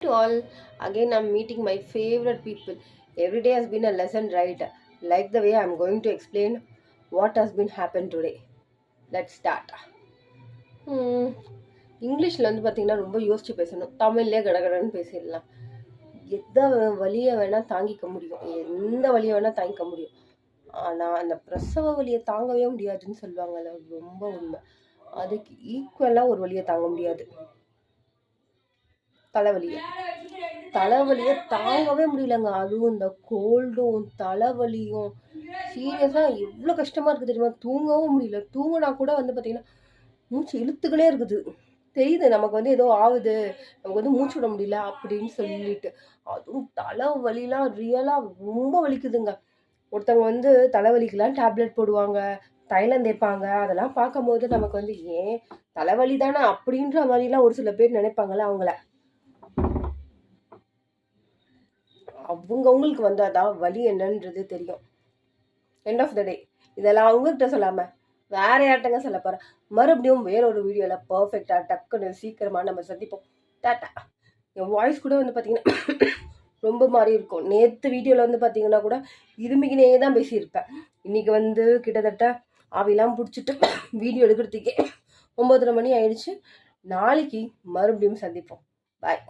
to all. Again, I'm meeting my favorite people. Every day has been a lesson, right? Like the way I'm going to explain what has been happened today. Let's start. இங்கிலீஷில் வந்து பார்த்தீங்கன்னா ரொம்ப யோசிச்சு பேசணும். தமிழ்லேயே கடகடன்னு பேசிடலாம். எந்த வலியை வேணால் தாங்கிக்க முடியும், எந்த வலியை வேணால் தாங்கிக்க முடியும். ஆனால் அந்த பிரசவ வலியை தாங்கவே முடியாதுன்னு சொல்லுவாங்கல்ல, ரொம்ப உண்மை. அதுக்கு ஈக்குவலாக ஒரு வலியை தாங்க முடியாது. தலைவலியை தாங்கவே முடியலங்க. அதுவும் இந்த கோல்டும் தலைவலியும் சீரியஸாக எவ்வளோ கஷ்டமாக இருக்குது தெரியுமா? தூங்கவும் முடியல. தூங்கினா கூட வந்து பார்த்திங்கன்னா மூச்சு இழுத்துக்கிட்டே இருக்குது. தெரியுது நமக்கு வந்து ஏதோ ஆகுது, நமக்கு வந்து மூச்சு விட முடியல அப்படின்னு சொல்லிட்டு. அதுவும் தலைவலிலாம் ரியலாக ரொம்ப வலிக்குதுங்க. ஒருத்தவங்க வந்து தலைவலிக்கெலாம் டேப்லெட் போடுவாங்க, தைலம் தேய்ப்பாங்க. அதெல்லாம் பார்க்கும்போது நமக்கு வந்து ஏன் தலைவலி தானே அப்படின்ற மாதிரிலாம் ஒரு சில பேர் நினைப்பாங்கல்ல, அவங்களுக்கு வந்து அதான் வலி என்னன்றது தெரியும். எண்ட் ஆஃப் த டே இதெல்லாம் அவங்ககிட்ட சொல்லாமல் வேற யார்ட்டங்க சொல்ல போகிறேன். மறுபடியும் வேற ஒரு வீடியோவில் பர்ஃபெக்டாக டக்குன்னு சீக்கிரமாக நம்ம சந்திப்போம். டாட்டா. என் வாய்ஸ் கூட வந்து பார்த்தீங்கன்னா ரொம்ப மாறி இருக்கும். நேற்று வீடியோவில் வந்து பார்த்தீங்கன்னா கூட இருமிக்கினே தான் பேசியிருப்பேன். இன்றைக்கி வந்து கிட்டத்தட்ட ஆவிலாம் பிடிச்சிட்டு வீடியோ எடுக்கிறதுக்கே 9:30 மணி ஆயிடுச்சு. நாளைக்கு மறுபடியும் சந்திப்போம். பாய்.